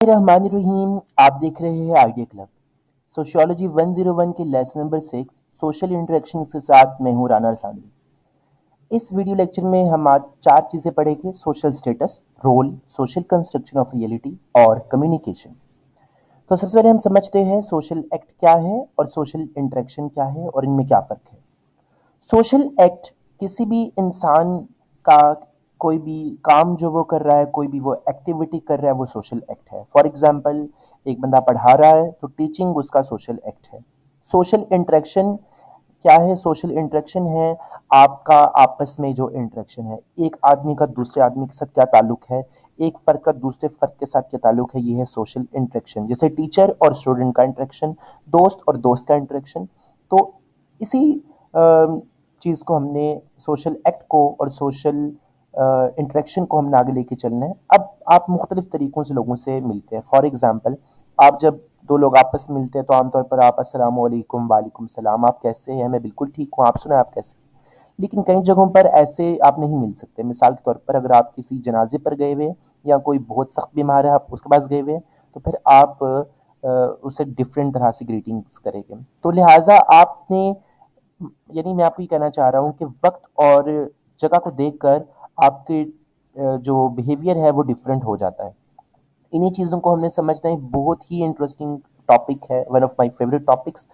बिस्मिल्लाहिर्रहमानिर्रहीम। आप देख रहे हैं आइडिया क्लब। सोशियोलॉजी 101 के लेसन नंबर 6 सोशल इंटरेक्शन के साथ मैं हूं राना रसांडी। इस वीडियो लेक्चर में हम आज 4 चीज़ें पढ़ेंगे: social status, role, social construction of reality और कम्युनिकेशन। तो सबसे पहले हम समझते हैं सोशल एक्ट क्या है और सोशल इंटरेक्शन क्या है और इनमें क्या फ़र्क है। सोशल एक्ट किसी भी इंसान का कोई भी काम जो वो कर रहा है, कोई भी वो एक्टिविटी कर रहा है, वो सोशल एक्ट है। फॉर एग्जांपल, एक बंदा पढ़ा रहा है तो टीचिंग उसका सोशल एक्ट है। सोशल इंटरेक्शन क्या है? सोशल इंटरेक्शन है आपका आपस में जो इंटरेक्शन है, एक आदमी का दूसरे आदमी के साथ क्या ताल्लुक है, एक फ़र्द का दूसरे फ़र्द के साथ क्या ताल्लुक है, ये है सोशल इंटरेक्शन। जैसे टीचर और स्टूडेंट का इंटरेक्शन, दोस्त और दोस्त का इंटरेक्शन। तो इसी चीज़ को हमने सोशल एक्ट को और सोशल इंटरेक्शन को हमने आगे लेके चलना है। अब आप मुख्तलिफ़ तरीक़ों से लोगों से मिलते हैं। फॉर एग्ज़ाम्पल, आप जब दो लोग आपस में मिलते हैं तो आमतौर पर आप अस्सलामु अलैकुम, वालेकुम सलाम, आप कैसे हैं? मैं बिल्कुल ठीक हूँ, आप सुनाएं आप कैसे हैं? लेकिन कई जगहों पर ऐसे आप नहीं मिल सकते। मिसाल के तौर पर, अगर आप किसी जनाजे पर गए हुए या कोई बहुत सख्त बीमार है, आप उसके पास गए हुए, तो फिर आप उसे डिफरेंट तरह से ग्रीटिंग्स करेंगे। तो लिहाजा आपने, यानी मैं आपको ये कहना चाह रहा हूँ कि वक्त और जगह को देखकर आपके जो बिहेवियर है वो डिफरेंट हो जाता है। इन्हीं चीज़ों को हमने समझना है। बहुत ही इंटरेस्टिंग टॉपिक है, one of my favourite topics,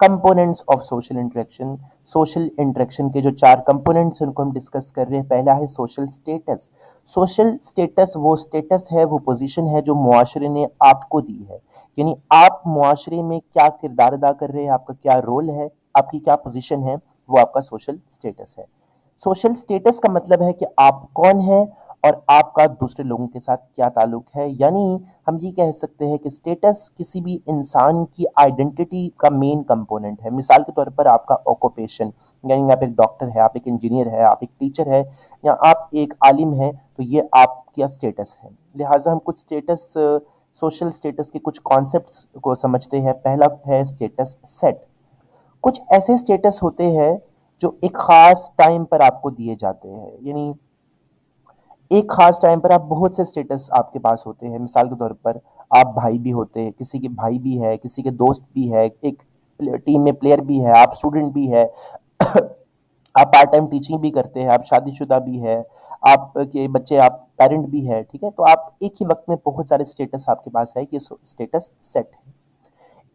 components of social interaction. Social interaction के जो 4 कंपोनेंट्स हैं उनको हम डिस्कस कर रहे हैं। पहला है सोशल स्टेटस। सोशल स्टेटस वो स्टेटस है, वो पोजीशन है जो मुआशरे ने आपको दी है। यानी आप मुआशरे में क्या किरदार अदा कर रहे हैं, आपका क्या रोल है, आपकी क्या पोजीशन है, वो आपका सोशल स्टेटस है। सोशल स्टेटस का मतलब है कि आप कौन हैं और आपका दूसरे लोगों के साथ क्या ताल्लुक है। यानी हम ये कह सकते हैं कि स्टेटस किसी भी इंसान की आइडेंटिटी का मेन कंपोनेंट है। मिसाल के तौर पर आपका ऑक्यूपेशन, यानी आप एक डॉक्टर है, आप एक इंजीनियर है, आप एक टीचर है, या आप एक आलिम है, तो ये आपका स्टेटस है। लिहाजा हम कुछ स्टेटस, सोशल स्टेटस के कुछ कॉन्सेप्ट्स को समझते हैं। पहला है स्टेटस सेट। कुछ ऐसे स्टेटस होते हैं जो एक ख़ास टाइम पर आपको दिए जाते हैं। यानी एक ख़ास टाइम पर आप बहुत से स्टेटस आपके पास होते हैं। मिसाल के तौर पर, आप भाई भी होते हैं, किसी के भाई भी है, किसी के दोस्त भी है, एक टीम में प्लेयर भी है, आप स्टूडेंट भी है, आप पार्ट टाइम टीचिंग भी करते हैं, आप शादीशुदा भी है, आपके बच्चे, आप पेरेंट भी है। ठीक है, तो आप एक ही वक्त में बहुत सारे स्टेटस आपके पास है। ये स्टेटस सेट है।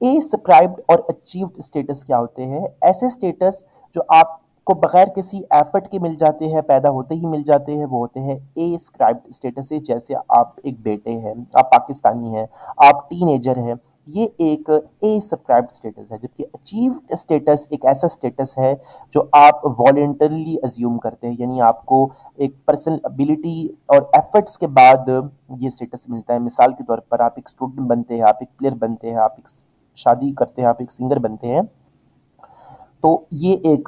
ए सब्सक्राइब्ड और अचीव्ड स्टेटस क्या होते हैं? ऐसे स्टेटस जो आपको बगैर किसी एफर्ट के मिल जाते हैं, पैदा होते ही मिल जाते हैं, वो होते हैं ए स्क्राइब्ड स्टेटस। जैसे आप एक बेटे हैं, आप पाकिस्तानी हैं, आप टीनेजर हैं, ये एक ए सब्सक्राइब्ड स्टेटस है। जबकि अचीव्ड स्टेटस एक ऐसा स्टेटस है जो आप वॉलेंटरली अज्यूम करते हैं, यानी आपको एक पर्सनल एबिलिटी और एफर्ट्स के बाद ये स्टेटस मिलता है। मिसाल के तौर पर, आप एक स्टूडेंट बनते हैं, आप एक प्लेयर बनते हैं, आप एक शादी करते हैं, आप एक सिंगर बनते हैं, तो ये एक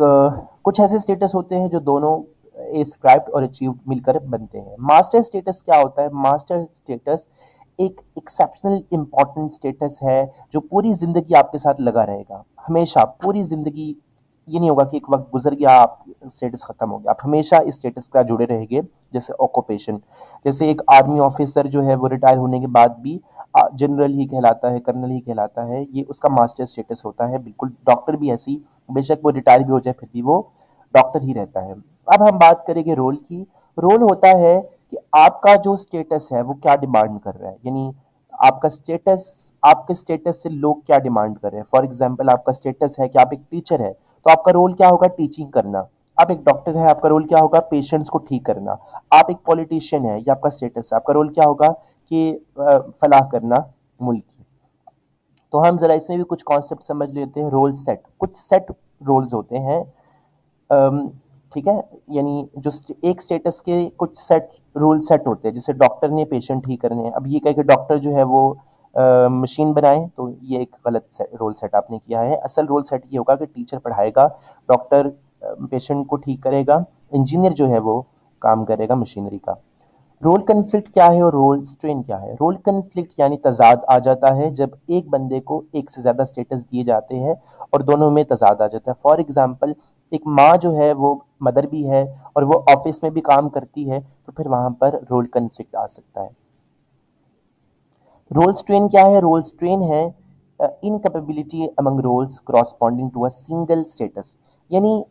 कुछ ऐसे स्टेटस होते हैं जो दोनों स्क्राइब्ड और अचीव्ड मिलकर बनते हैं। मास्टर स्टेटस क्या होता है? मास्टर स्टेटस एक एक्सेप्शनल इम्पॉर्टेंट स्टेटस है जो पूरी ज़िंदगी आपके साथ लगा रहेगा, हमेशा पूरी ज़िंदगी। ये नहीं होगा कि एक वक्त गुजर गया, आप स्टेटस ख़त्म हो गया, आप हमेशा इस स्टेटस का जुड़े रहेंगे। जैसे ऑक्यूपेशन, जैसे एक आर्मी ऑफिसर जो है वो रिटायर होने के बाद भी जनरल ही कहलाता है, कर्नल ही कहलाता है, ये उसका मास्टर स्टेटस होता है। बिल्कुल डॉक्टर भी ऐसी, बेशक वो रिटायर भी हो जाए फिर भी वो डॉक्टर ही रहता है। अब हम बात करेंगे रोल की। रोल होता है कि आपका जो स्टेटस है वो क्या डिमांड कर रहा है, यानी आपका स्टेटस, आपके स्टेटस से लोग क्या डिमांड कर रहे हैं। फॉर एग्जाम्पल, आपका स्टेटस है कि आप एक टीचर है, तो आपका रोल क्या होगा? टीचिंग करना। आप एक डॉक्टर है, आपका रोल क्या होगा? पेशेंट्स को ठीक करना। आप एक पॉलिटिशियन है, ये आपका स्टेटस है, आपका रोल क्या होगा? कि फलाह करना मुल्क की। तो हम ज़रा इसमें भी कुछ कॉन्सेप्ट समझ लेते हैं। रोल सेट, कुछ सेट रोल्स होते हैं, ठीक है, यानी जो एक स्टेटस के कुछ सेट रूल सेट होते हैं। जैसे डॉक्टर ने पेशेंट ठीक करने हैं, अब ये कहे कि डॉक्टर जो है वो मशीन बनाए, तो ये एक गलत रोल सेट आपने किया है। असल रोल सेट ये होगा कि टीचर पढ़ाएगा, डॉक्टर पेशेंट को ठीक करेगा, इंजीनियर जो है वो काम करेगा मशीनरी का। रोल कन्फ्लिक्ट क्या है और रोल स्ट्रेन क्या है? रोल कन्फ्लिक्ट यानी तजाद आ जाता है जब एक बंदे को एक से ज़्यादा स्टेटस दिए जाते हैं और दोनों में तजाद आ जाता है। फॉर एग्जांपल, एक माँ जो है वो मदर भी है और वो ऑफिस में भी काम करती है, तो फिर वहाँ पर रोल कन्फ्लिक्ट आ सकता है। रोल स्ट्रेन क्या है? रोल स्ट्रेन है incapability among roles corresponding to a single status. यानी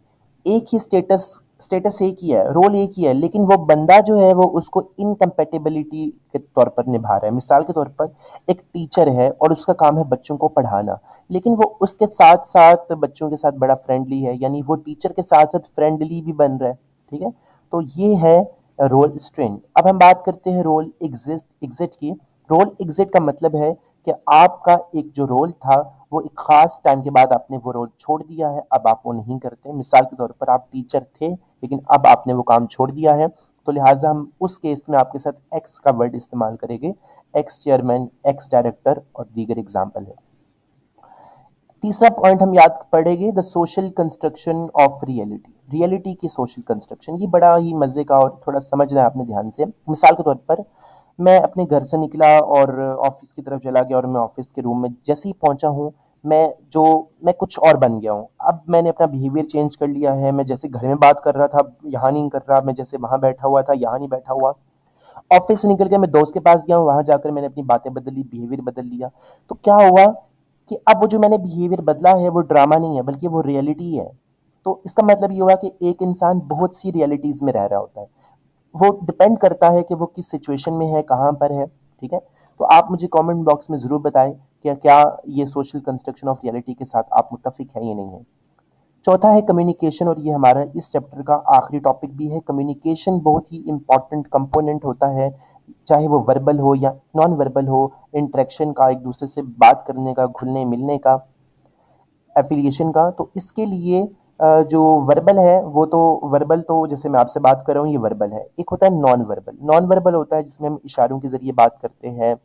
एक ही स्टेटस एक ही है, रोल एक ही है, लेकिन वो बंदा जो है वो उसको इनकम्पेटेबिलिटी के तौर पर निभा रहा है। मिसाल के तौर पर एक टीचर है और उसका काम है बच्चों को पढ़ाना, लेकिन वो उसके साथ साथ बच्चों के साथ बड़ा फ्रेंडली है, यानी वो टीचर के साथ साथ फ्रेंडली भी बन रहा है। ठीक है, तो ये है रोल स्ट्रेन। अब हम बात करते हैं रोल एग्जिट की। रोल एग्जिट का मतलब है कि आपका एक जो रोल था वो एक खास टाइम के बाद आपने वो रोल छोड़ दिया है, अब आप वो नहीं करते। मिसाल के तौर पर आप टीचर थे लेकिन अब आपने वो काम छोड़ दिया है, तो लिहाजा हम उस केस में आपके साथ एक्स का वर्ड इस्तेमाल करेंगे। एक्स चेयरमैन, एक्स डायरेक्टर और दीगर एग्जाम्पल है। तीसरा पॉइंट हम याद पड़ेंगे, the social construction of reality. Reality की सोशल कंस्ट्रक्शन, ये बड़ा ही मजे का और थोड़ा समझना है आपने ध्यान से। मिसाल के तौर पर मैं अपने घर से निकला और ऑफिस की तरफ चला गया और मैं ऑफिस के रूम में जैसे ही पहुंचा हूँ, मैं कुछ और बन गया हूँ। अब मैंने अपना बिहेवियर चेंज कर लिया है। मैं जैसे घर में बात कर रहा था यहाँ नहीं कर रहा, मैं जैसे वहां बैठा हुआ था यहाँ नहीं बैठा हुआ। ऑफिस से निकल के मैं दोस्त के पास गया हूँ, वहां जाकर मैंने अपनी बातें बदल ली, बिहेवियर बदल लिया। तो क्या हुआ कि अब वो जो मैंने बिहेवियर बदला है वो ड्रामा नहीं है बल्कि वो रियलिटी है। तो इसका मतलब ये हुआ कि एक इंसान बहुत सी रियलिटीज में रह रहा होता है। वो डिपेंड करता है कि वो किस सिचुएशन में है, कहाँ पर है। ठीक है, तो आप मुझे कमेंट बॉक्स में ज़रूर बताएं कि क्या ये सोशल कंस्ट्रक्शन ऑफ रियलिटी के साथ आप मुत्तफिक हैं या नहीं है। चौथा है कम्युनिकेशन, और ये हमारा इस चैप्टर का आखिरी टॉपिक भी है। कम्युनिकेशन बहुत ही इंपॉर्टेंट कंपोनेंट होता है, चाहे वो वर्बल हो या नॉन वर्बल हो। इंटरेक्शन का, एक दूसरे से बात करने का, घुलने मिलने का, एफिलिएशन का। तो इसके लिए जो वर्बल है वो तो, वर्बल तो जैसे मैं आपसे बात कर रहा हूँ ये वर्बल है। एक होता है नॉन वर्बल। नॉन वर्बल होता है जिसमें हम इशारों के ज़रिए बात करते हैं,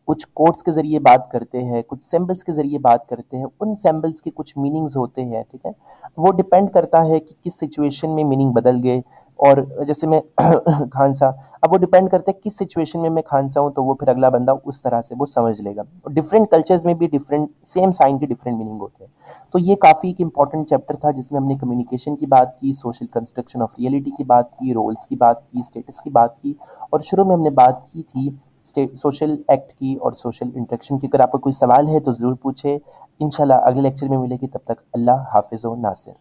कुछ कोड्स के ज़रिए बात करते हैं, कुछ सिंबल्स के ज़रिए बात करते हैं। उन सिंबल्स के कुछ मीनिंग्स होते हैं। ठीक है, वो डिपेंड करता है कि किस सिचुएशन में मीनिंग बदल गए। और जैसे मैं खान सा, अब वो डिपेंड करता है किस सिचुएशन में मैं खान सा हूँ, तो वो फिर अगला बंदा उस तरह से वो समझ लेगा। डिफरेंट कल्चर्स में भी डिफरेंट सेम साइन के डिफरेंट मीनिंग होते हैं। तो ये काफ़ी एक इंपॉर्टेंट चैप्टर था जिसमें हमने कम्युनिकेशन की बात की, सोशल कंस्ट्रक्शन ऑफ रियलिटी की बात की, रोल्स की बात की, स्टेटस की बात की, और शुरू में हमने बात की थी सोशल एक्ट की और सोशल इंटरेक्शन की। अगर आपका कोई सवाल है तो ज़रूर पूछे। इंशाल्लाह अगले लेक्चर में मिलेगी, तब तक अल्लाह हाफिज़ व नासिर।